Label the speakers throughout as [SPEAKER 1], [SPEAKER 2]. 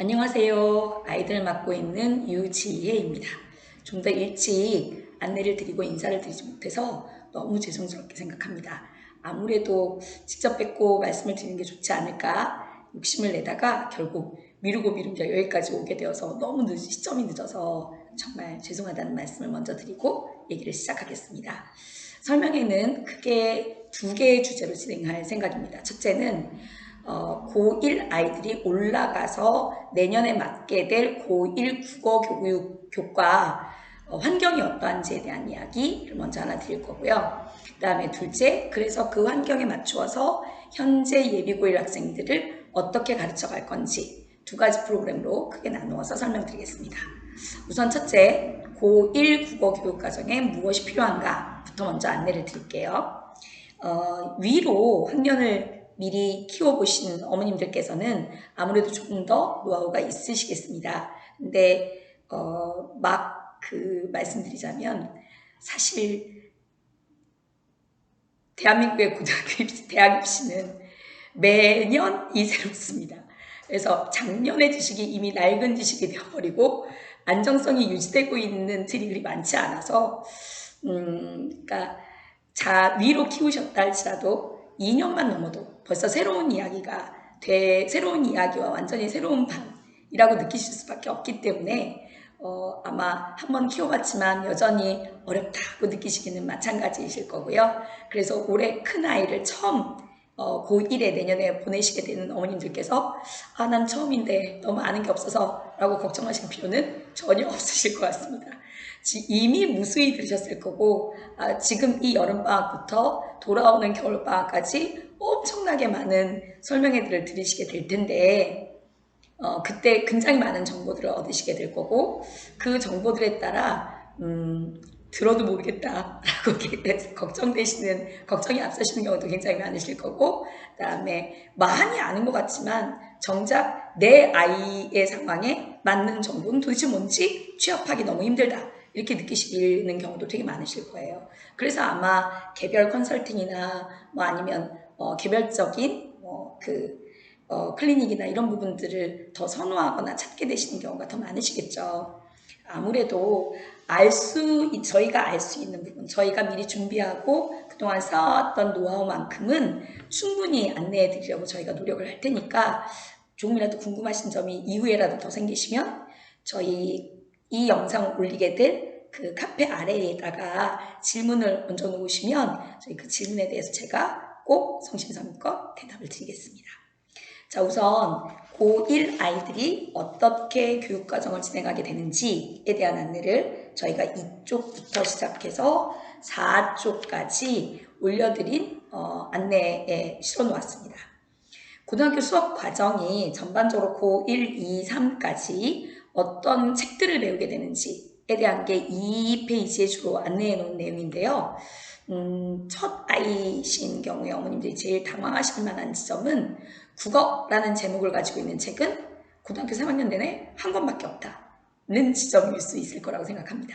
[SPEAKER 1] 안녕하세요. 아이들 맡고 있는 유지혜입니다. 좀 더 일찍 안내를 드리고 인사를 드리지 못해서 너무 죄송스럽게 생각합니다. 아무래도 직접 뵙고 말씀을 드리는 게 좋지 않을까 욕심을 내다가 결국 미루고 여기까지 오게 되어서 너무 시점이 늦어서 정말 죄송하다는 말씀을 먼저 드리고 얘기를 시작하겠습니다. 설명회는 크게 두 개의 주제로 진행할 생각입니다. 첫째는 고1 아이들이 올라가서 내년에 맡게 될 고1 국어 교과 환경이 어떠한지에 대한 이야기를 먼저 하나 드릴 거고요. 그 다음에 둘째, 그래서 그 환경에 맞추어서 현재 예비 고1 학생들을 어떻게 가르쳐 갈 건지 두 가지 프로그램으로 크게 나누어서 설명드리겠습니다. 우선 첫째, 고1 국어 교육 과정에 무엇이 필요한가부터 먼저 안내를 드릴게요. 위로 학년을 미리 키워보신 어머님들께서는 아무래도 조금 더 노하우가 있으시겠습니다. 근데 말씀드리자면 사실 대한민국의 고등학교 대학 입시는 매년이 새롭습니다. 그래서 작년의 지식이 이미 낡은 지식이 되어버리고 안정성이 유지되고 있는 틀이 그리 많지 않아서 그러니까 위로 키우셨다 할지라도 2년만 넘어도 벌써 새로운 이야기와 완전히 새로운 반이라고 느끼실 수밖에 없기 때문에 아마 한번 키워봤지만 여전히 어렵다고 느끼시기는 마찬가지이실 거고요. 그래서 올해 큰 아이를 처음 고1에 내년에 보내시게 되는 어머님들께서 난 처음인데 너무 아는 게 없어서 라고 걱정하실 필요는 전혀 없으실 것 같습니다. 이미 무수히 들으셨을 거고 지금 이 여름방학부터 돌아오는 겨울방학까지 엄청나게 많은 설명회들을 들으시게 될 텐데 그때 굉장히 많은 정보들을 얻으시게 될 거고 그 정보들에 따라 들어도 모르겠다라고 걱정이 앞서시는 경우도 굉장히 많으실 거고 그 다음에 많이 아는 것 같지만 정작 내 아이의 상황에 맞는 정보는 도대체 뭔지 취합하기 너무 힘들다 이렇게 느끼시는 경우도 되게 많으실 거예요. 그래서 아마 개별 컨설팅이나 아니면 개별적인 클리닉이나 이런 부분들을 더 선호하거나 찾게 되시는 경우가 더 많으시겠죠. 아무래도 저희가 알 수 있는 부분, 저희가 미리 준비하고 그동안 쌓았던 노하우만큼은 충분히 안내해 드리려고 저희가 노력을 할 테니까 조금이라도 궁금하신 점이 이후에라도 더 생기시면 저희 이 영상을 올리게 될 그 카페 아래에다가 질문을 얹어 놓으시면 저희 그 질문에 대해서 제가 꼭 성심성의껏 대답을 드리겠습니다. 자, 우선 고1 아이들이 어떻게 교육과정을 진행하게 되는지에 대한 안내를 저희가 2쪽부터 시작해서 4쪽까지 올려드린 안내에 실어놓았습니다. 고등학교 수업 과정이 전반적으로 고1, 2, 3까지 어떤 책들을 배우게 되는지에 대한 게 2페이지에 주로 안내해 놓은 내용인데요. 첫 아이신 경우에 어머님들이 제일 당황하실 만한 지점은 국어라는 제목을 가지고 있는 책은 고등학교 3학년 내내 한 권밖에 없다는 지점일 수 있을 거라고 생각합니다.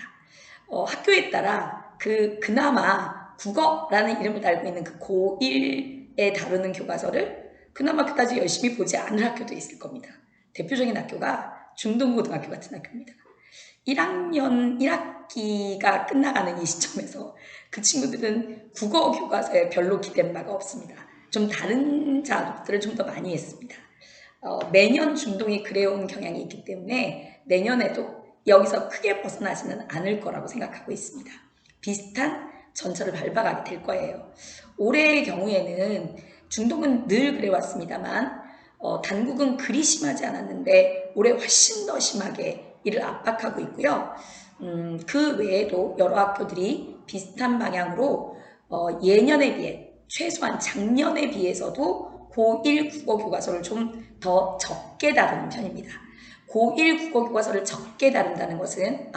[SPEAKER 1] 학교에 따라 그나마 국어라는 이름을 달고 있는 그 고1에 다루는 교과서를 그나마 그다지 열심히 보지 않을 학교도 있을 겁니다. 대표적인 학교가 중동고등학교 같은 학교입니다. 1학년 1학기가 끝나가는 이 시점에서 그 친구들은 국어 교과서에 별로 기댄 바가 없습니다. 좀 다른 작업들을 좀 더 많이 했습니다. 매년 중동이 그래온 경향이 있기 때문에 내년에도 여기서 크게 벗어나지는 않을 거라고 생각하고 있습니다. 비슷한 전철을 밟아가게 될 거예요. 올해의 경우에는 중동은 늘 그래왔습니다만 단국은 그리 심하지 않았는데 올해 훨씬 더 심하게 이를 압박하고 있고요. 그 외에도 여러 학교들이 비슷한 방향으로 예년에 비해 최소한 작년에 비해서도 고1 국어 교과서를 좀 더 적게 다루는 편입니다. 고1 국어 교과서를 적게 다룬다는 것은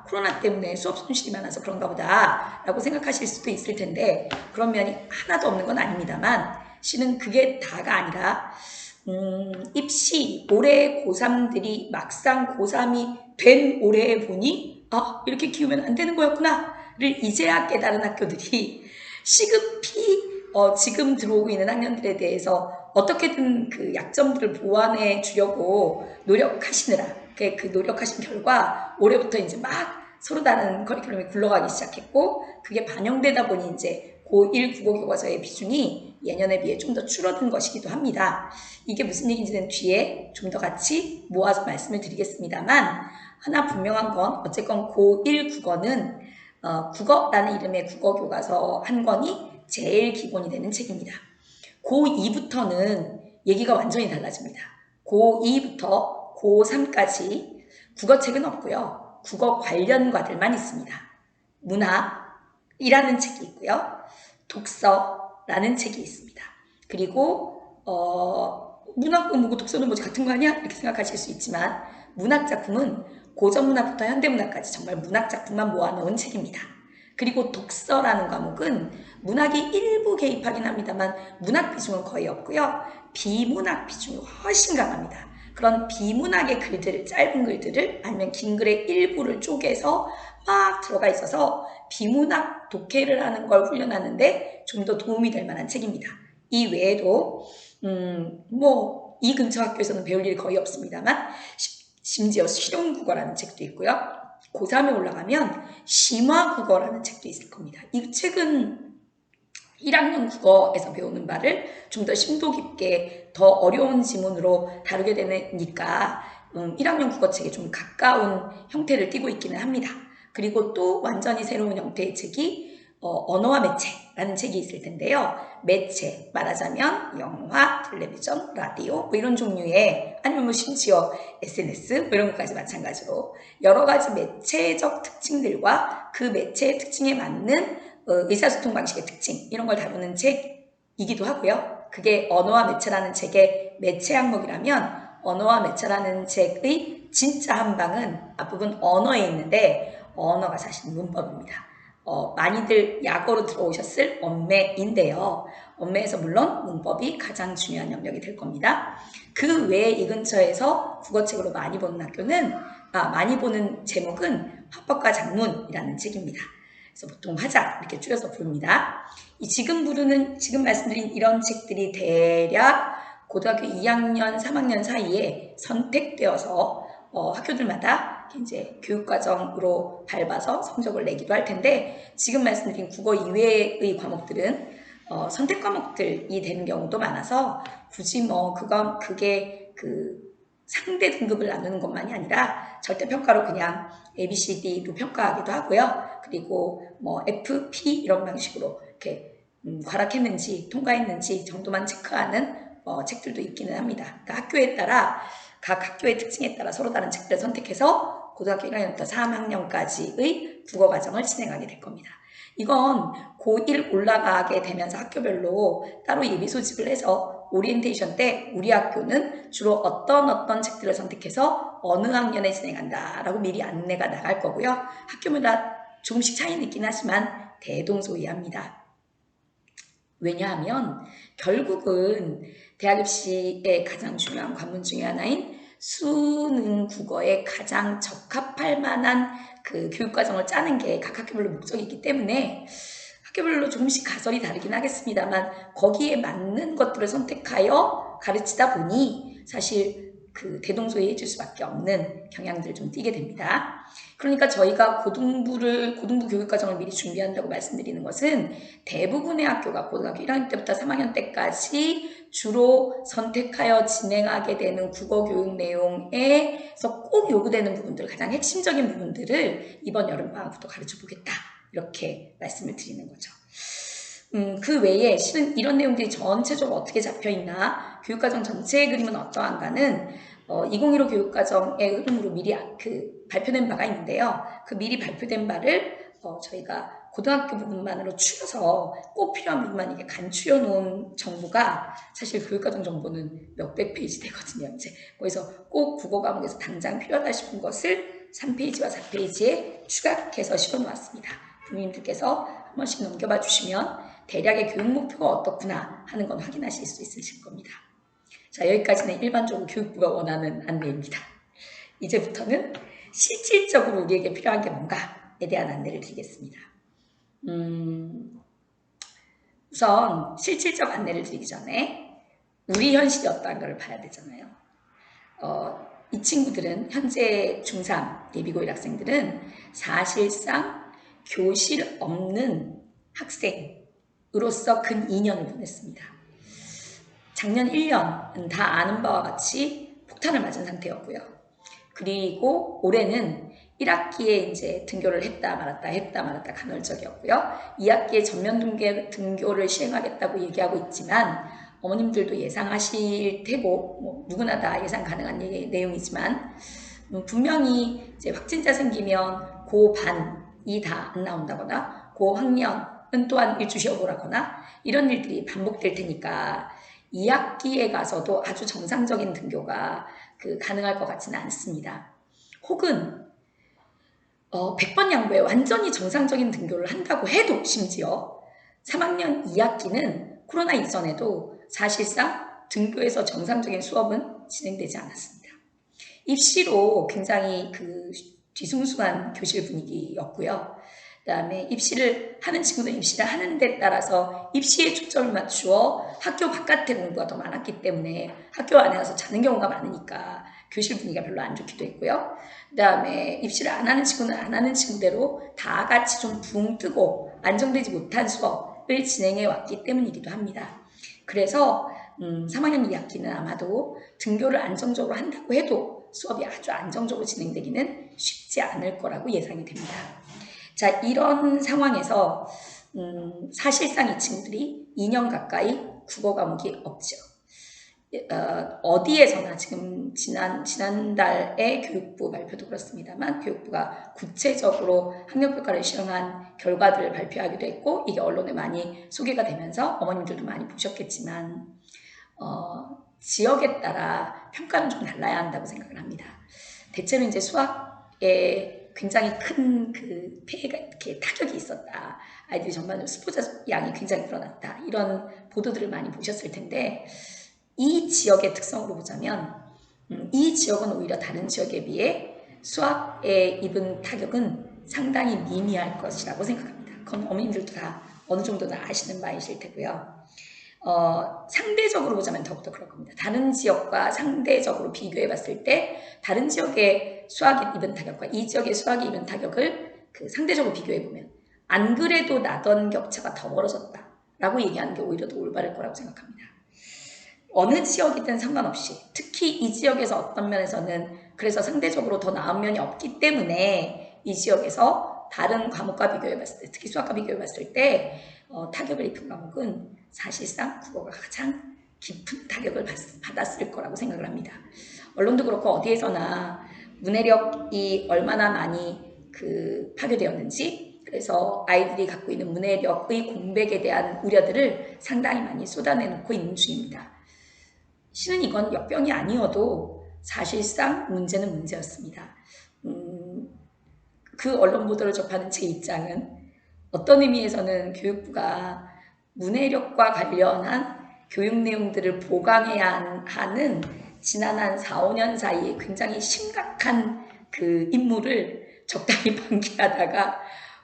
[SPEAKER 1] 코로나 때문에 수업 손실이 많아서 그런가 보다 라고 생각하실 수도 있을 텐데 그런 면이 하나도 없는 건 아닙니다만 실은 그게 다가 아니라 입시 올해 고3들이 막상 고3이 된 올해에 보니 이렇게 키우면 안 되는 거였구나 를 이제야 깨달은 학교들이 시급히 지금 들어오고 있는 학년들에 대해서 어떻게든 그 약점들을 보완해 주려고 노력하시느라 그 노력하신 결과 올해부터 이제 막 서로 다른 커리큘럼이 굴러가기 시작했고 그게 반영되다 보니 이제 고1 국어 교과서의 비중이 예년에 비해 좀 더 줄어든 것이기도 합니다. 이게 무슨 얘기인지는 뒤에 좀 더 같이 모아서 말씀을 드리겠습니다만 하나 분명한 건 어쨌건 고1 국어는 국어라는 이름의 국어 교과서 한 권이 제일 기본이 되는 책입니다. 고2부터는 얘기가 완전히 달라집니다. 고2부터 고3까지 국어책은 없고요. 국어 관련과들만 있습니다. 문학이라는 책이 있고요. 독서라는 책이 있습니다. 그리고 문학은 뭐고 독서는 뭐지 같은 거 아니야? 이렇게 생각하실 수 있지만 문학작품은 고전문학부터 현대문학까지 정말 문학작품만 모아놓은 책입니다. 그리고 독서라는 과목은 문학이 일부 개입하긴 합니다만 문학 비중은 거의 없고요. 비문학 비중이 훨씬 강합니다. 그런 비문학의 글들을 짧은 글들을 아니면 긴 글의 일부를 쪼개서 막 들어가 있어서 비문학 독해를 하는 걸 훈련하는데 좀 더 도움이 될 만한 책입니다. 이 외에도 이 근처 학교에서는 배울 일이 거의 없습니다만 심지어 실용국어라는 책도 있고요. 고3에 올라가면 심화국어라는 책도 있을 겁니다. 이 책은 1학년 국어에서 배우는 바를 좀 더 심도 깊게 더 어려운 지문으로 다루게 되니까 1학년 국어책에 좀 가까운 형태를 띠고 있기는 합니다. 그리고 또 완전히 새로운 형태의 책이 언어와 매체라는 책이 있을 텐데요. 매체, 말하자면 영화, 텔레비전, 라디오 뭐 이런 종류의 아니면 뭐 심지어 SNS 뭐 이런 것까지 마찬가지로 여러 가지 매체적 특징들과 그 매체의 특징에 맞는 의사소통 방식의 특징 이런 걸 다루는 책이기도 하고요. 그게 언어와 매체라는 책의 매체 항목이라면 언어와 매체라는 책의 진짜 한방은 앞부분 언어에 있는데 언어가 사실 문법입니다. 많이들 약어로 들어오셨을 언매인데요. 언매에서 물론 문법이 가장 중요한 영역이 될 겁니다. 그 외에 이 근처에서 국어책으로 많이 보는 많이 보는 제목은 화법과 작문이라는 책입니다. 그래서 보통 화작 이렇게 줄여서 부릅니다. 지금 말씀드린 이런 책들이 대략 고등학교 2학년, 3학년 사이에 선택되어서 학교들마다 이제 교육과정으로 밟아서 성적을 내기도 할 텐데 지금 말씀드린 국어 이외의 과목들은 선택 과목들이 되는 경우도 많아서 굳이 그게 상대 등급을 나누는 것만이 아니라 절대평가로 그냥 A, B, C, D로 평가하기도 하고요. 그리고 F, P 이런 방식으로 이렇게 과락했는지 통과했는지 정도만 체크하는 책들도 있기는 합니다. 그러니까 각 학교의 특징에 따라 서로 다른 책들을 선택해서 고등학교 1학년부터 3학년까지의 국어 과정을 진행하게 될 겁니다. 이건 고1 올라가게 되면서 학교별로 따로 예비 소집을 해서 오리엔테이션 때 우리 학교는 주로 어떤 책들을 선택해서 어느 학년에 진행한다라고 미리 안내가 나갈 거고요. 학교마다 조금씩 차이는 있긴 하지만 대동소이합니다. 왜냐하면 결국은 대학 입시의 가장 중요한 관문 중에 하나인 수능 국어에 가장 적합할 만한 그 교육과정을 짜는 게 각 학교별로 목적이 있기 때문에 학교별로 조금씩 가설이 다르긴 하겠습니다만 거기에 맞는 것들을 선택하여 가르치다 보니 사실 대동소이해 줄 수밖에 없는 경향들을 좀 띠게 됩니다. 그러니까 저희가 고등부 교육과정을 미리 준비한다고 말씀드리는 것은 대부분의 학교가 고등학교 1학년 때부터 3학년 때까지 주로 선택하여 진행하게 되는 국어 교육 내용에서 꼭 요구되는 부분들, 가장 핵심적인 부분들을 이번 여름방학부터 가르쳐 보겠다. 이렇게 말씀을 드리는 거죠. 그 외에 실은 이런 내용들이 전체적으로 어떻게 잡혀있나, 교육과정 전체의 그림은 어떠한가는 2015 교육과정의 흐름으로 미리 발표된 바가 있는데요. 그 미리 발표된 바를 저희가 고등학교 부분만으로 추려서 꼭 필요한 부분만 이게 간추려 놓은 정보가 사실 교육과정 정보는 몇백 페이지 되거든요. 이제 거기서 꼭 국어 과목에서 당장 필요하다 싶은 것을 3페이지와 4페이지에 추각해서 실어 놓았습니다. 부모님들께서 한 번씩 넘겨봐 주시면 대략의 교육 목표가 어떻구나 하는 건 확인하실 수 있으실 겁니다. 자, 여기까지는 일반적으로 교육부가 원하는 안내입니다. 이제부터는 실질적으로 우리에게 필요한 게 뭔가에 대한 안내를 드리겠습니다. 우선 실질적 안내를 드리기 전에 우리 현실이 어떠한 걸 봐야 되잖아요. 이 친구들은 현재 중3 예비고 1학생들은 사실상 교실 없는 학생으로서 근 2년을 보냈습니다. 작년 1년은 다 아는 바와 같이 폭탄을 맞은 상태였고요. 그리고 올해는 1학기에 이제 등교를 했다 말았다 간헐적이었고요. 2학기에 전면 등교를 시행하겠다고 얘기하고 있지만 어머님들도 예상하실 테고 뭐 누구나 다 예상 가능한 내용이지만 분명히 이제 확진자 생기면 고 반이 다 안 나온다거나 고 학년은 또한 일주 쉬어보라거나 이런 일들이 반복될 테니까 2학기에 가서도 아주 정상적인 등교가 가능할 것 같지는 않습니다. 혹은 100번 양보해 완전히 정상적인 등교를 한다고 해도 심지어 3학년 2학기는 코로나 이전에도 사실상 등교에서 정상적인 수업은 진행되지 않았습니다. 입시로 굉장히 뒤숭숭한 교실 분위기였고요. 그 다음에 입시를 하는 친구는 입시를 하는 데 따라서 입시에 초점을 맞추어 학교 바깥의 공부가 더 많았기 때문에 학교 안에 가서 자는 경우가 많으니까 교실 분위기가 별로 안 좋기도 했고요. 그 다음에 입시를 안 하는 친구는 안 하는 친구대로 다 같이 좀 붕 뜨고 안정되지 못한 수업을 진행해 왔기 때문이기도 합니다. 그래서 3학년 2학기는 아마도 등교를 안정적으로 한다고 해도 수업이 아주 안정적으로 진행되기는 쉽지 않을 거라고 예상이 됩니다. 자, 이런 상황에서 사실상 이 친구들이 2년 가까이 국어 과목이 없죠. 어디에서나 지금 지난달에 교육부 발표도 그렇습니다만 교육부가 구체적으로 학력평가를 시행한 결과들을 발표하기도 했고 이게 언론에 많이 소개가 되면서 어머님들도 많이 보셨겠지만 지역에 따라 평가는 좀 달라야 한다고 생각을 합니다. 대체로 이제 수학에 굉장히 큰 폐해가 이렇게 타격이 있었다. 아이들이 전반적으로 스포자 양이 굉장히 늘어났다. 이런 보도들을 많이 보셨을 텐데 이 지역의 특성으로 보자면 이 지역은 오히려 다른 지역에 비해 수학에 입은 타격은 상당히 미미할 것이라고 생각합니다. 그건 어머님들도 다 어느 정도 다 아시는 바이실 테고요. 상대적으로 보자면 더욱더 그럴 겁니다. 다른 지역과 상대적으로 비교해 봤을 때 다른 지역의 수학이 입은 타격과 이 지역의 수학이 입은 타격을 상대적으로 비교해 보면 안 그래도 나던 격차가 더 벌어졌다라고 얘기하는 게 오히려 더 올바를 거라고 생각합니다. 어느 지역이든 상관없이 특히 이 지역에서 어떤 면에서는 그래서 상대적으로 더 나은 면이 없기 때문에 이 지역에서 다른 과목과 비교해 봤을 때 특히 수학과 비교해 봤을 때 타격을 입힌 과목은 사실상 국어가 가장 깊은 타격을 받았을 거라고 생각을 합니다. 언론도 그렇고 어디에서나 문해력이 얼마나 많이 파괴되었는지 그래서 아이들이 갖고 있는 문해력의 공백에 대한 우려들을 상당히 많이 쏟아내놓고 있는 중입니다. 실은 이건 역병이 아니어도 사실상 문제는 문제였습니다. 그 언론 보도를 접하는 제 입장은 어떤 의미에서는 교육부가 문해력과 관련한 교육 내용들을 보강해야 하는 지난 한 4, 5년 사이에 굉장히 심각한 임무를 적당히 방기하다가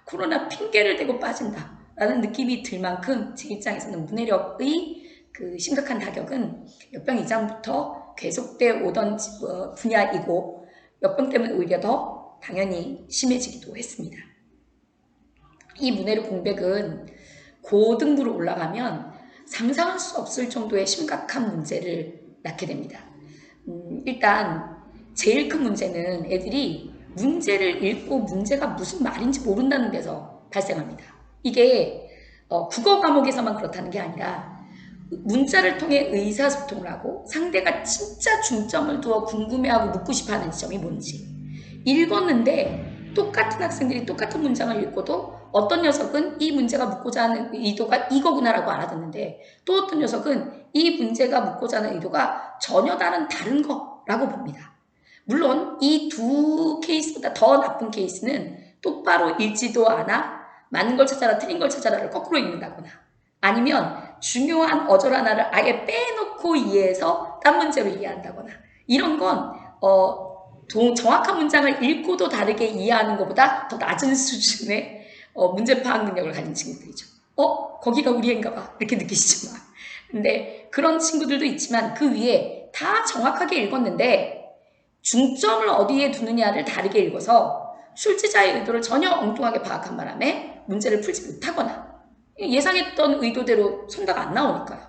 [SPEAKER 1] 코로나 핑계를 대고 빠진다라는 느낌이 들 만큼 제 입장에서는 문해력의 심각한 타격은 역병 이전부터 계속되어 오던 분야이고 역병 때문에 오히려 더 당연히 심해지기도 했습니다. 이 문해력 공백은 고등부로 올라가면 상상할 수 없을 정도의 심각한 문제를 낳게 됩니다. 일단 제일 큰 문제는 애들이 문제를 읽고 문제가 무슨 말인지 모른다는 데서 발생합니다. 이게 국어 과목에서만 그렇다는 게 아니라 문자를 통해 의사소통을 하고 상대가 진짜 중점을 두어 궁금해하고 묻고 싶어하는 지점이 뭔지 읽었는데 똑같은 학생들이 똑같은 문장을 읽고도 어떤 녀석은 이 문제가 묻고자 하는 의도가 이거구나라고 알아듣는데 또 어떤 녀석은 이 문제가 묻고자 하는 의도가 전혀 다른 거라고 봅니다. 물론 이 두 케이스보다 더 나쁜 케이스는 똑바로 읽지도 않아 맞는 걸 찾아라 틀린 걸 찾아라를 거꾸로 읽는다거나 아니면 중요한 어절 하나를 아예 빼놓고 이해해서 딴 문제로 이해한다거나 이런 건 정확한 문장을 읽고도 다르게 이해하는 것보다 더 낮은 수준의 문제 파악 능력을 가진 친구들이죠. 거기가 우리 애인가 봐 이렇게 느끼시지만 근데 그런 친구들도 있지만 그 위에 다 정확하게 읽었는데 중점을 어디에 두느냐를 다르게 읽어서 출제자의 의도를 전혀 엉뚱하게 파악한 바람에 문제를 풀지 못하거나 예상했던 의도대로 선다가 안 나오니까요.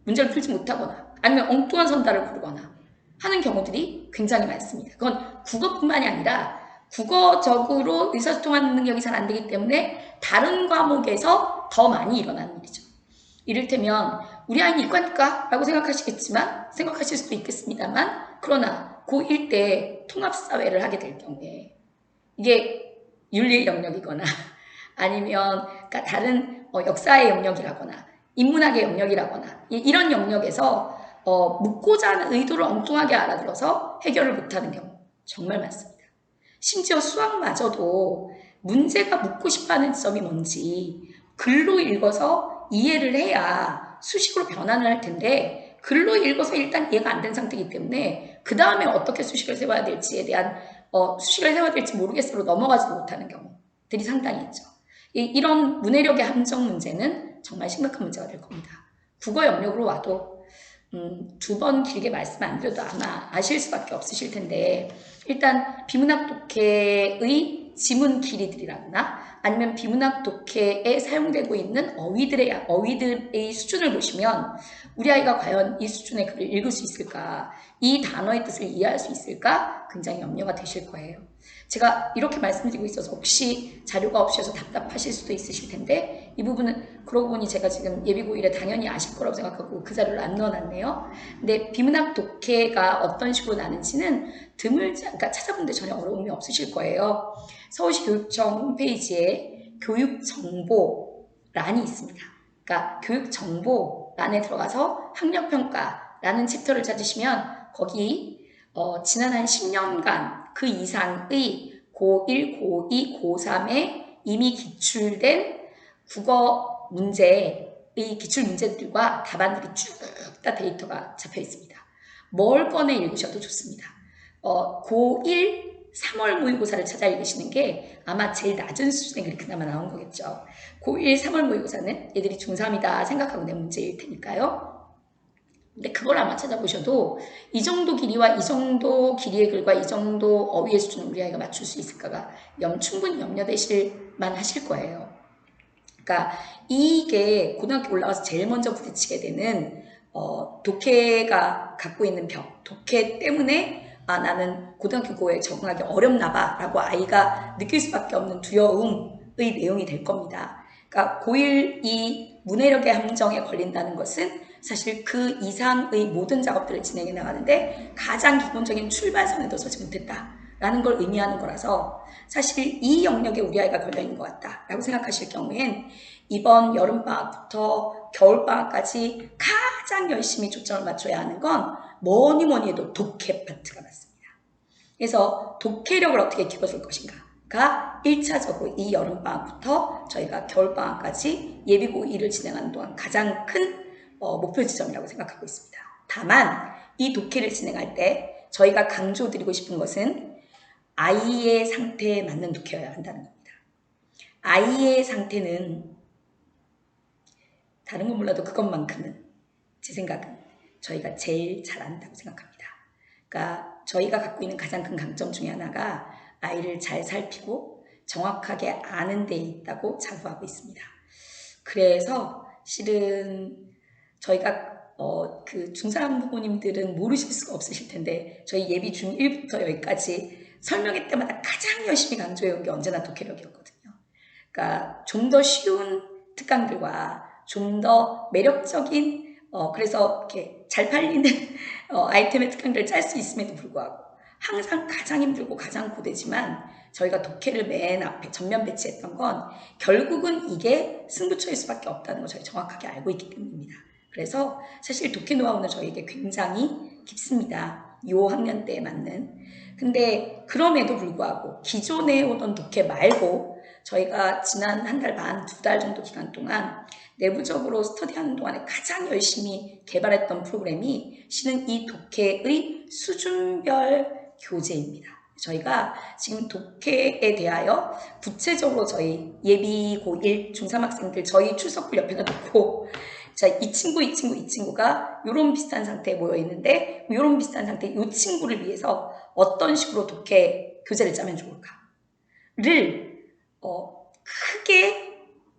[SPEAKER 1] 문제를 풀지 못하거나 아니면 엉뚱한 선다를 고르거나 하는 경우들이 굉장히 많습니다. 그건 국어뿐만이 아니라 국어적으로 의사소통하는 능력이 잘 안 되기 때문에 다른 과목에서 더 많이 일어나는 일이죠. 이를테면 우리 아이는 이과니까 라고 생각하실 수도 있겠습니다만 그러나 고1 때 통합사회를 하게 될 경우에 이게 윤리의 영역이거나 아니면 그러니까 다른 역사의 영역이라거나 인문학의 영역이라거나 이런 영역에서 묻고자 하는 의도를 엉뚱하게 알아들어서 해결을 못하는 경우 정말 많습니다. 심지어 수학마저도 문제가 묻고 싶어하는 지점이 뭔지 글로 읽어서 이해를 해야 수식으로 변환을 할 텐데 글로 읽어서 일단 이해가 안 된 상태이기 때문에 그 다음에 어떻게 수식을 세워야 될지에 대한 수식을 세워야 될지 모르겠어로 넘어가지도 못하는 경우들이 상당히 있죠. 이런 문해력의 함정 문제는 정말 심각한 문제가 될 겁니다. 국어 영역으로 와도 2번 길게 말씀 안 드려도 아마 아실 수밖에 없으실 텐데 일단 비문학 독해의 지문 길이들이라거나 아니면 비문학 독해에 사용되고 있는 어휘들의 수준을 보시면 우리 아이가 과연 이 수준의 글을 읽을 수 있을까, 이 단어의 뜻을 이해할 수 있을까 굉장히 염려가 되실 거예요. 제가 이렇게 말씀드리고 있어서 혹시 자료가 없으셔서 답답하실 수도 있으실 텐데 이 부분은 그러고 보니 제가 지금 예비고1에 당연히 아실 거라고 생각하고 그 자료를 안 넣어놨네요. 근데 비문학 독해가 어떤 식으로 나는지는 그러니까 찾아보는데 전혀 어려움이 없으실 거예요. 서울시 교육청 홈페이지에 교육정보란이 있습니다. 그러니까 교육정보란에 들어가서 학력평가라는 챕터를 찾으시면 거기 지난 한 10년간 그 이상의 고1, 고2, 고3에 이미 기출된 국어 문제의 기출 문제들과 답안들이 쭉 다 데이터가 잡혀 있습니다. 뭘 꺼내 읽으셔도 좋습니다. 고1 3월 모의고사를 찾아 읽으시는 게 아마 제일 낮은 수준의 글이 그나마 나온 거겠죠. 고1 3월 모의고사는 얘들이 중3이다 생각하고 낸 문제일 테니까요. 근데 그걸 아마 찾아보셔도 이 정도 길이와 이 정도 길이의 글과 이 정도 어휘의 수준을 우리 아이가 맞출 수 있을까가 충분히 염려되실 만하실 거예요. 그러니까 이게 고등학교 올라가서 제일 먼저 부딪히게 되는 독해가 갖고 있는 벽, 독해 때문에 나는 고등학교 고에 적응하기 어렵나 봐 라고 아이가 느낄 수밖에 없는 두려움의 내용이 될 겁니다. 그러니까 고1 이 문해력의 함정에 걸린다는 것은 사실 그 이상의 모든 작업들을 진행해 나가는데 가장 기본적인 출발선에도 서지 못했다라는 걸 의미하는 거라서 사실 이 영역에 우리 아이가 걸려있는 것 같다라고 생각하실 경우엔 이번 여름방학부터 겨울방학까지 가장 열심히 초점을 맞춰야 하는 건 뭐니 해도 독해 파트가 맞습니다. 그래서 독해력을 어떻게 키워줄 것인가가 1차적으로 이 여름방학부터 저희가 겨울방학까지 예비고 1을 진행하는 동안 가장 큰 목표 지점이라고 생각하고 있습니다. 다만 이 독해를 진행할 때 저희가 강조드리고 싶은 것은 아이의 상태에 맞는 독해여야 한다는 겁니다. 아이의 상태는 다른 건 몰라도 그것만큼은 제 생각은 저희가 제일 잘 안다고 생각합니다. 그러니까 저희가 갖고 있는 가장 큰 강점 중에 하나가 아이를 잘 살피고 정확하게 아는 데 있다고 자부하고 있습니다. 그래서 실은 저희가 그 중3 부모님들은 모르실 수가 없으실 텐데 저희 예비 중1부터 여기까지 설명회 때마다 가장 열심히 강조해온 게 언제나 독해력이었거든요. 그러니까 좀 더 쉬운 특강들과 좀 더 매력적인 그래서 이렇게 잘 팔리는 아이템의 특강들을 짤 수 있음에도 불구하고 항상 가장 힘들고 가장 고되지만 저희가 독해를 맨 앞에 전면 배치했던 건 결국은 이게 승부처일 수밖에 없다는 걸 저희 정확하게 알고 있기 때문입니다. 그래서 사실 독해 노하우는 저에게 굉장히 깊습니다. 요 학년 때에 맞는. 근데 그럼에도 불구하고 기존에 오던 독해 말고 저희가 지난 한 달 반, 2달 정도 기간 동안 내부적으로 스터디하는 동안에 가장 열심히 개발했던 프로그램이 실은 이 독해의 수준별 교재입니다. 저희가 지금 독해에 대하여 구체적으로 저희 예비 고1 중3 학생들 저희 출석부 옆에다 놓고 자, 이 친구가 이런 비슷한 상태에 모여 있는데 이런 비슷한 상태에 이 친구를 위해서 어떤 식으로 독해 교재를 짜면 좋을까를 크게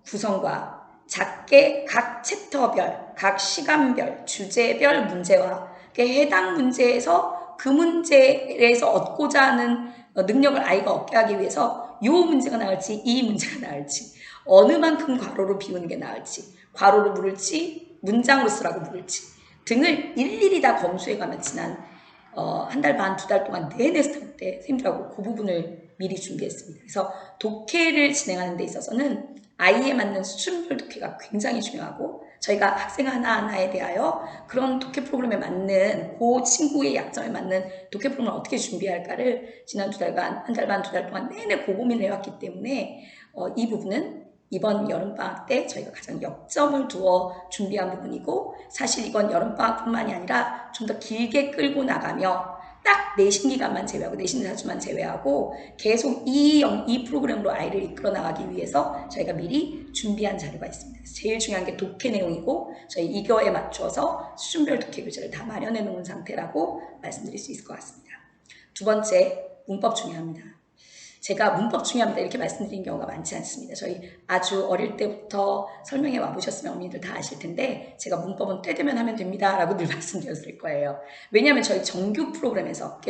[SPEAKER 1] 구성과 작게 각 챕터별, 각 시간별, 주제별 문제와 해당 문제에서 그 문제에서 얻고자 하는 능력을 아이가 얻게 하기 위해서 이 문제가 나을지 이 문제가 나을지 어느 만큼 괄호로 비우는 게 나을지 괄호로 물을지 문장으로 쓰라고 물을지 등을 일일이 다 검수해가면 지난 한 달 반, 두 달 동안 내내 스타트 때 선생님들하고 그 부분을 미리 준비했습니다. 그래서 독해를 진행하는 데 있어서는 아이에 맞는 수준별 독해가 굉장히 중요하고 저희가 학생 하나하나에 대하여 그런 독해 프로그램에 맞는 그 친구의 약점에 맞는 독해 프로그램을 어떻게 준비할까를 지난 두 달간, 한 달 반, 두 달 동안 내내 고민을 해왔기 때문에 이 부분은 이번 여름방학 때 저희가 가장 역점을 두어 준비한 부분이고 사실 이건 여름방학뿐만이 아니라 좀 더 길게 끌고 나가며 딱 내신 기간만 제외하고 내신 사주만 제외하고 계속 이 프로그램으로 아이를 이끌어 나가기 위해서 저희가 미리 준비한 자료가 있습니다. 제일 중요한 게 독해 내용이고 저희 이거에 맞춰서 수준별 독해 교재를 다 마련해 놓은 상태라고 말씀드릴 수 있을 것 같습니다. 두 번째, 문법 중요합니다. 제가 문법 중요합니다 이렇게 말씀드린 경우가 많지 않습니다. 저희 아주 어릴 때부터 설명회 와보셨으면 어머니들 다 아실 텐데 제가 문법은 때 되면 하면 됩니다 라고 늘 말씀드렸을 거예요. 왜냐하면 저희 정규 프로그램에서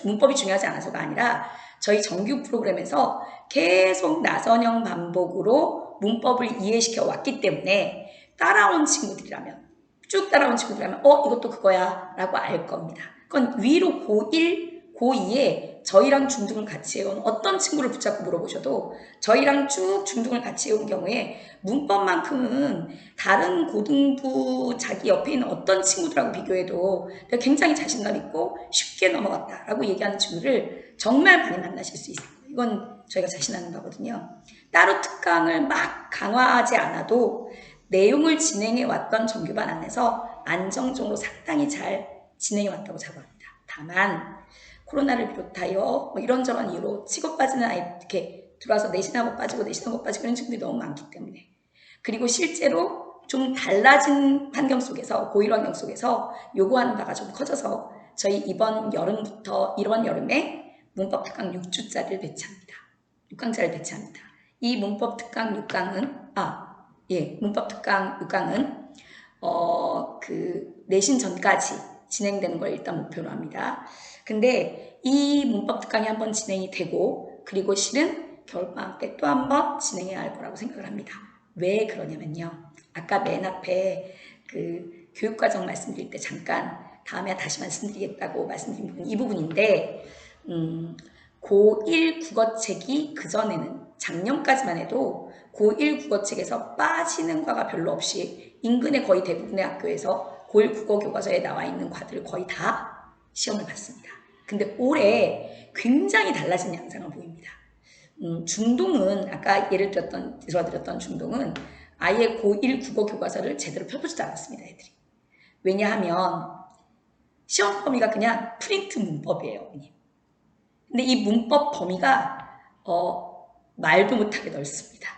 [SPEAKER 1] 문법이 중요하지 않아서가 아니라 저희 정규 프로그램에서 계속 나선형 반복으로 문법을 이해시켜 왔기 때문에 따라온 친구들이라면 쭉 따라온 친구들이라면 이것도 그거야 라고 알 겁니다. 그건 위로 고1, 고2에 저희랑 중등을 같이 해온 어떤 친구를 붙잡고 물어보셔도 저희랑 쭉 중등을 같이 해온 경우에 문법만큼은 다른 고등부 자기 옆에 있는 어떤 친구들하고 비교해도 굉장히 자신감 있고 쉽게 넘어갔다라고 얘기하는 친구를 정말 많이 만나실 수 있습니다. 이건 저희가 자신하는 거거든요. 따로 특강을 막 강화하지 않아도 내용을 진행해 왔던 정규반 안에서 안정적으로 상당히 잘 진행해 왔다고 자부합니다. 다만 코로나를 비롯하여 이런저런 이유로 치고 빠지는 아이 이렇게 들어와서 내신하고 빠지고 내신하고 빠지고 이런 친구들이 너무 많기 때문에 그리고 실제로 좀 달라진 환경 속에서 고1 환경 속에서 요구하는 바가 좀 커져서 저희 이번 여름에 문법 특강 6주짜리를 배치합니다. 6강짜리를 배치합니다. 이 문법 특강 6강은 문법 특강 6강은 그 내신 전까지 진행되는 걸 일단 목표로 합니다. 근데 이 문법 특강이 한번 진행이 되고 그리고 실은 겨울방학 때 또 한번 진행해야 할 거라고 생각을 합니다. 왜 그러냐면요. 아까 맨 앞에 그 교육과정 말씀드릴 때 잠깐 다음에 다시 말씀드리겠다고 말씀드린 부분 이 부분인데 고1 국어책이 그전에는 작년까지만 해도 고1 국어책에서 빠지는 과가 별로 없이 인근의 거의 대부분의 학교에서 고1 국어 교과서에 나와 있는 과들을 거의 다 시험을 봤습니다. 근데 올해 굉장히 달라진 양상을 보입니다. 중동은 아까 예를 들어드렸던 중동은 아예 고1 국어 교과서를 제대로 펴보지도 않았습니다. 애들이. 왜냐하면 시험 범위가 그냥 프린트 문법이에요. 근데 이 문법 범위가 말도 못하게 넓습니다.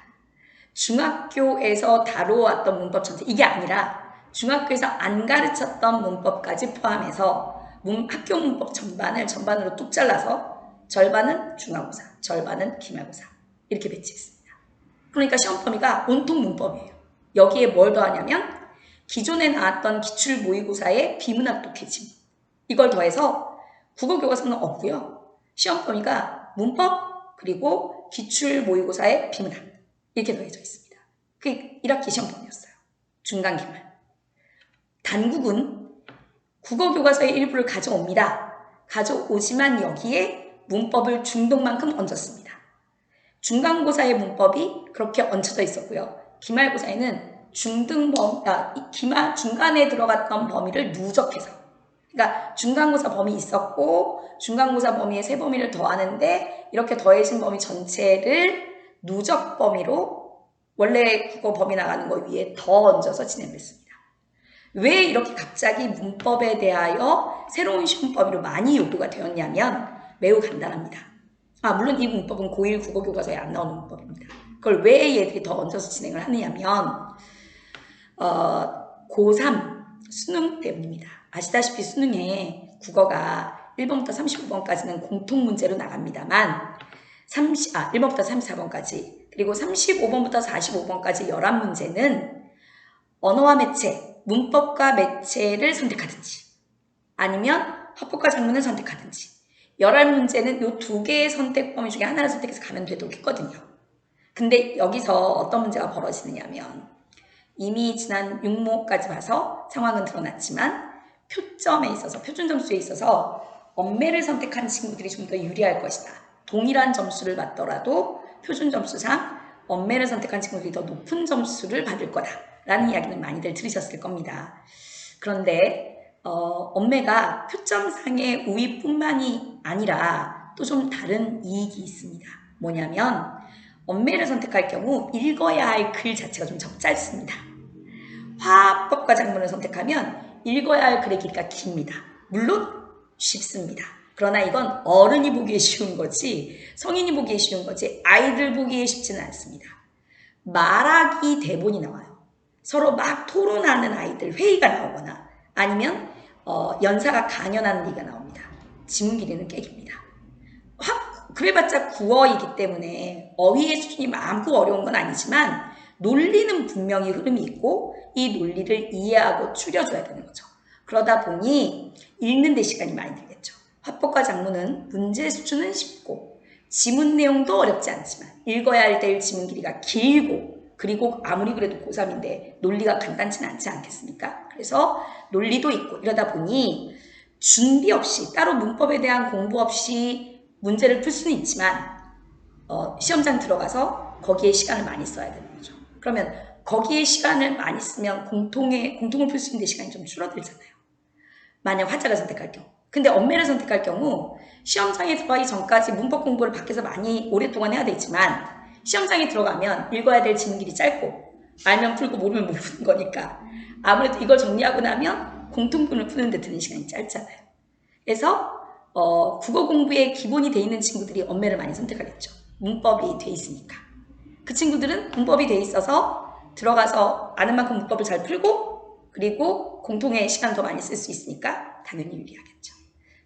[SPEAKER 1] 중학교에서 다루어왔던 문법 전체 이게 아니라 중학교에서 안 가르쳤던 문법까지 포함해서 학교 문법 전반으로 뚝 잘라서 절반은 중간고사, 절반은 기말고사 이렇게 배치했습니다. 그러니까 시험 범위가 온통 문법이에요. 여기에 뭘 더하냐면 기존에 나왔던 기출 모의고사의 비문학 독해짐 이걸 더해서 국어교과서는 없고요. 시험 범위가 문법 그리고 기출 모의고사의 비문학 이렇게 더해져 있습니다. 그게 1학기 시험 범위였어요. 중간 기말. 단국은 국어교과서의 일부를 가져옵니다. 가져오지만 여기에 문법을 중동만큼 얹었습니다. 중간고사의 문법이 그렇게 얹혀져 있었고요. 기말고사에는 중간에 들어갔던 범위를 누적해서 그러니까 중간고사 범위 있었고 중간고사 범위에 세 범위를 더하는데 이렇게 더해진 범위 전체를 누적 범위로 원래 국어 범위 나가는 거 위에 더 얹어서 진행됐습니다. 왜 이렇게 갑자기 문법에 대하여 새로운 시험 범위로 많이 요구가 되었냐면 매우 간단합니다. 물론 이 문법은 고1 국어교과서에 안 나오는 문법입니다. 그걸 왜 얘들이 더 얹어서 진행을 하느냐면 고3 수능 때문입니다. 아시다시피 수능에 국어가 1번부터 35번까지는 공통 문제로 나갑니다만 1번부터 34번까지 그리고 35번부터 45번까지 11문제는 언어와 매체, 문법과 매체를 선택하든지 아니면 화법과 작문을 선택하든지 11문제는 이 두 개의 선택 범위 중에 하나를 선택해서 가면 되도록 했거든요. 근데 여기서 어떤 문제가 벌어지느냐면 이미 지난 6모까지 봐서 상황은 드러났지만 표점에 있어서 표준 점수에 있어서 엄매를 선택한 친구들이 좀 더 유리할 것이다. 동일한 점수를 받더라도 표준 점수상 엄매를 선택한 친구들이 더 높은 점수를 받을 거다라는 이야기는 많이들 들으셨을 겁니다. 그런데 엄매가 표점상의 우위뿐만이 아니라 또 좀 다른 이익이 있습니다. 뭐냐면 엄매를 선택할 경우 읽어야 할 글 자체가 좀 적잖습니다. 화법과 작문을 선택하면 읽어야 할 글의 길이가 깁니다. 물론 쉽습니다. 그러나 이건 어른이 보기에 쉬운 거지 성인이 보기에 쉬운 거지 아이들 보기에 쉽지는 않습니다. 말하기 대본이 나와요. 서로 막 토론하는 아이들 회의가 나오거나 아니면 연사가 강연하는 얘기가 나옵니다. 지문 길이는 깨깁니다. 그래봤자 국어이기 때문에 어휘의 수준이 많고 어려운 건 아니지만 논리는 분명히 흐름이 있고 이 논리를 이해하고 추려줘야 되는 거죠. 그러다 보니 읽는 데 시간이 많이 들겠죠. 화법과 작문은 문제 수준은 쉽고 지문 내용도 어렵지 않지만 읽어야 할 때 지문 길이가 길고 그리고 아무리 그래도 고3인데 논리가 간단치는 않지 않겠습니까? 그래서 논리도 있고 이러다 보니 준비 없이 따로 문법에 대한 공부 없이 문제를 풀 수는 있지만 시험장 들어가서 거기에 시간을 많이 써야 되는 거죠. 그러면 거기에 시간을 많이 쓰면 공통을 풀 수 있는 시간이 좀 줄어들잖아요. 만약 화자를 선택할 경우. 근데 엄매를 선택할 경우 시험장에 들어가기 전까지 문법 공부를 밖에서 많이 오랫동안 해야 되지만 시험장에 들어가면 읽어야 될 지문 길이 짧고 알면 풀고 모르면 못 푸는 거니까 아무래도 이걸 정리하고 나면 공통분을 푸는 데 드는 시간이 짧잖아요. 그래서 국어 공부에 기본이 돼 있는 친구들이 엄매를 많이 선택하겠죠. 문법이 돼 있으니까. 그 친구들은 문법이 돼 있어서 들어가서 아는 만큼 문법을 잘 풀고 그리고 공통의 시간 더 많이 쓸 수 있으니까 당연히 유리하겠죠.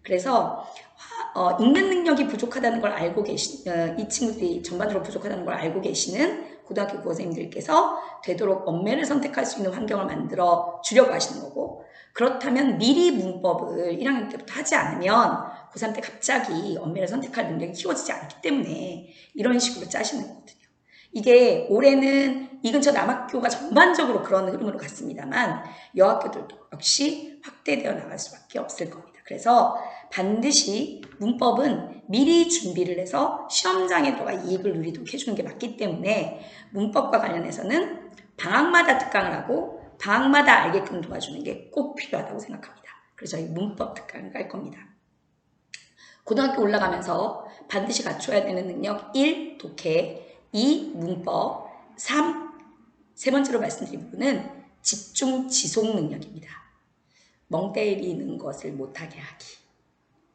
[SPEAKER 1] 그래서 읽는 능력이 부족하다는 걸 알고 이 친구들이 전반적으로 부족하다는 걸 알고 계시는 고등학교 국어선생님들께서 되도록 엄매를 선택할 수 있는 환경을 만들어 주려고 하시는 거고 그렇다면 미리 문법을 1학년 때부터 하지 않으면 고3 때 갑자기 엄매를 선택할 능력이 키워지지 않기 때문에 이런 식으로 짜시는 거거든요. 이게 올해는 이 근처 남학교가 전반적으로 그런 흐름으로 갔습니다만 여학교들도 역시 확대되어 나갈 수밖에 없을 겁니다. 그래서 반드시 문법은 미리 준비를 해서 시험장에 들어가 이익을 누리도록 해주는 게 맞기 때문에 문법과 관련해서는 방학마다 특강을 하고 방학마다 알게끔 도와주는 게 꼭 필요하다고 생각합니다. 그래서 저희 문법 특강을 갈 겁니다. 고등학교 올라가면서 반드시 갖춰야 되는 능력 1. 독해 2. 문법 3. 세 번째로 말씀드린 부분은 집중 지속 능력입니다. 멍 때리는 것을 못하게 하기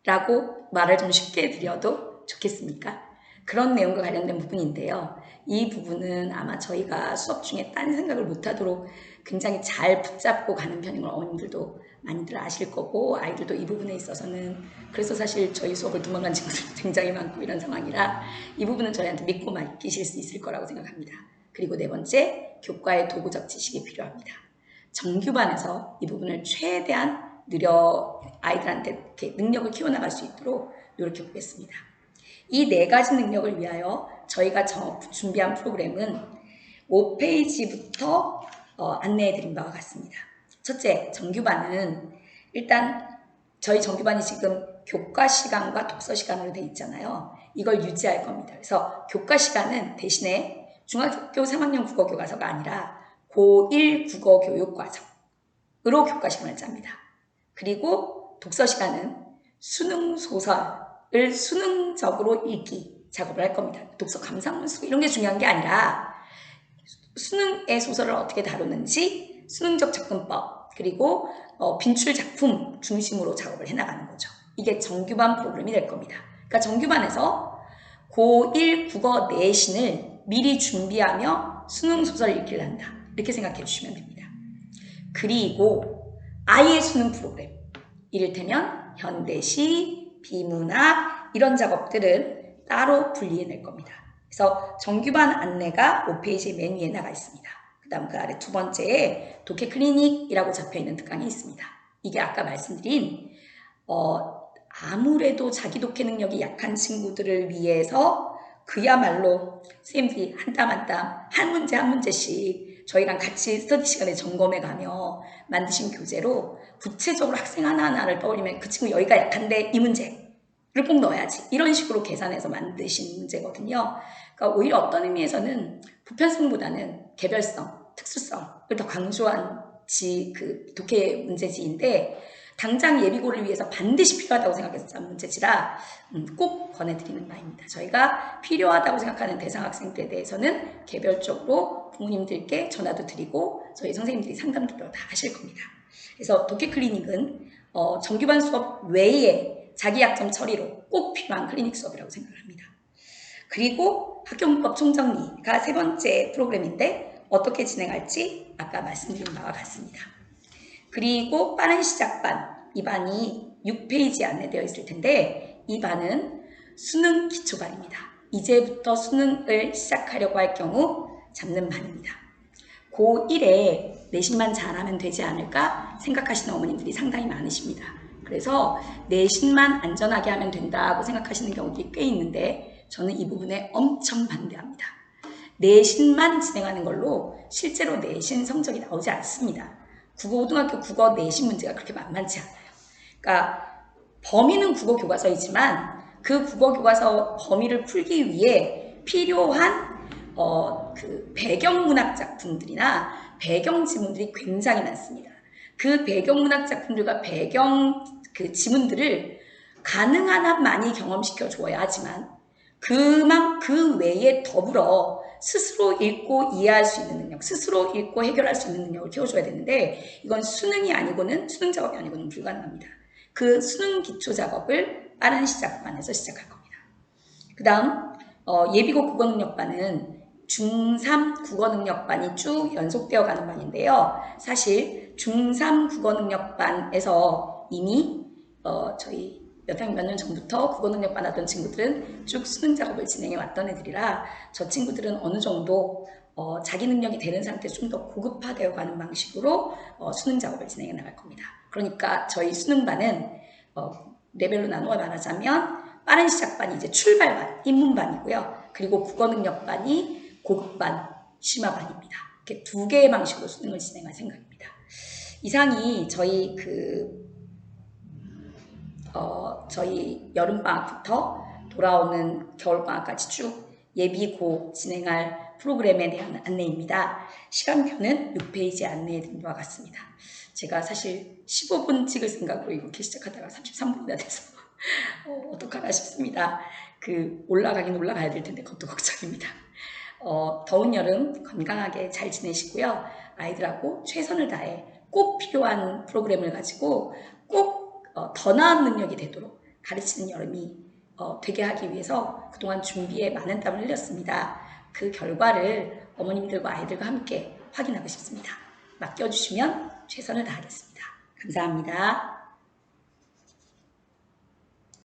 [SPEAKER 1] 라고 말을 좀 쉽게 드려도 좋겠습니까? 그런 내용과 관련된 부분인데요. 이 부분은 아마 저희가 수업 중에 딴 생각을 못하도록 굉장히 잘 붙잡고 가는 편인 걸 어머님들도 많이들 아실 거고 아이들도 이 부분에 있어서는 그래서 사실 저희 수업을 도망간 친구들이 굉장히 많고 이런 상황이라 이 부분은 저희한테 믿고 맡기실 수 있을 거라고 생각합니다. 그리고 네 번째, 교과의 도구적 지식이 필요합니다. 정규반에서 이 부분을 최대한 아이들한테 이렇게 능력을 키워나갈 수 있도록 노력해 보겠습니다. 이 네 가지 능력을 위하여 저희가 준비한 프로그램은 5페이지부터 안내해 드린 바와 같습니다. 첫째, 정규반은 일단 저희 정규반이 지금 교과 시간과 독서 시간으로 되어 있잖아요. 이걸 유지할 겁니다. 그래서 교과 시간은 대신에 중학교 3학년 국어교과서가 아니라 고1 국어교육과정으로 교과 시간을 짭니다. 그리고 독서 시간은 수능 소설을 수능적으로 읽기 작업을 할 겁니다. 독서 감상문 쓰고 이런 게 중요한 게 아니라 수능의 소설을 어떻게 다루는지 수능적 접근법 그리고 빈출 작품 중심으로 작업을 해나가는 거죠. 이게 정규반 프로그램이 될 겁니다. 그러니까 정규반에서 고1 국어 내신을 미리 준비하며 수능 소설 읽기를 한다. 이렇게 생각해 주시면 됩니다. 그리고 아예 수능 프로그램, 이를테면 현대시, 비문학 이런 작업들은 따로 분리해낼 겁니다. 그래서 정규반 안내가 5페이지 맨 위에 나가 있습니다. 그 다음 그 아래 두 번째에 독해 클리닉이라고 잡혀있는 특강이 있습니다. 이게 아까 말씀드린 아무래도 자기 독해 능력이 약한 친구들을 위해서 그야말로 선생님들이 한 땀 한 땀, 한 문제 한 문제씩 저희랑 같이 스터디 시간에 점검해 가며 만드신 교재로 구체적으로 학생 하나하나를 떠올리면 그 친구 여기가 약한데 이 문제를 꼭 넣어야지, 이런 식으로 계산해서 만드신 문제거든요. 그러니까 오히려 어떤 의미에서는 보편성보다는 개별성, 특수성을 더 강조한 그 독해 문제지인데, 당장 예비고를 위해서 반드시 필요하다고 생각해서 짠 문제지라 꼭 권해드리는 바입니다. 저희가 필요하다고 생각하는 대상 학생들에 대해서는 개별적으로 부모님들께 전화도 드리고 저희 선생님들이 상담도 다 하실 겁니다. 그래서 독해 클리닉은 정규반 수업 외에 자기 약점 처리로 꼭 필요한 클리닉 수업이라고 생각합니다. 그리고 학교문법 총정리가 세 번째 프로그램인데 어떻게 진행할지 아까 말씀드린 바와 같습니다. 그리고 빠른 시작반, 이 반이 6페이지에 안내되어 있을 텐데 이 반은 수능 기초반입니다. 이제부터 수능을 시작하려고 할 경우 잡는 반입니다. 고1에 내신만 잘하면 되지 않을까 생각하시는 어머님들이 상당히 많으십니다. 그래서 내신만 안전하게 하면 된다고 생각하시는 경우들이 꽤 있는데 저는 이 부분에 엄청 반대합니다. 내신만 진행하는 걸로 실제로 내신 성적이 나오지 않습니다. 국어고등학교 국어 내신 문제가 그렇게 만만치 않아요. 그러니까 범위는 국어교과서이지만 그 국어교과서 범위를 풀기 위해 필요한 그 배경문학 작품들이나 배경 지문들이 굉장히 많습니다. 그 배경문학 작품들과 배경 그 지문들을 가능한 한 많이 경험시켜 줘야 하지만 그 외에 더불어 스스로 읽고 이해할 수 있는 능력, 스스로 읽고 해결할 수 있는 능력을 키워줘야 되는데 이건 수능 작업이 아니고는 불가능합니다. 그 수능 기초 작업을 빠른 시작반에서 시작할 겁니다. 그 다음 예비고 국어능력반은 중3 국어능력반이 쭉 연속되어 가는 반인데요. 사실 중3 국어능력반에서 이미 저희 몇 년 전부터 국어능력반 하던 친구들은 쭉 수능 작업을 진행해 왔던 애들이라 저 친구들은 어느 정도 자기 능력이 되는 상태에서 좀 더 고급화되어 가는 방식으로 수능 작업을 진행해 나갈 겁니다. 그러니까 저희 수능반은 레벨로 나누어 말하자면 빠른 시작반이 이제 출발반, 입문반이고요. 그리고 국어능력반이 고급반, 심화반입니다. 이렇게 두 개의 방식으로 수능을 진행할 생각입니다. 이상이 저희 저희 여름방학부터 돌아오는 겨울방학까지 쭉 예비고 진행할 프로그램에 대한 안내입니다. 시간표는 6페이지에 안내해 드린 바와 같습니다. 제가 사실 15분 찍을 생각으로 이렇게 시작하다가 33분이나 돼서 어떡하나 싶습니다. 올라가긴 올라가야 될 텐데 그것도 걱정입니다. 더운 여름 건강하게 잘 지내시고요. 아이들하고 최선을 다해 꼭 필요한 프로그램을 가지고 꼭 더 나은 능력이 되도록 가르치는 여름이 되게 하기 위해서 그동안 준비에 많은 땀을 흘렸습니다. 그 결과를 어머님들과 아이들과 함께 확인하고 싶습니다. 맡겨주시면 최선을 다하겠습니다. 감사합니다.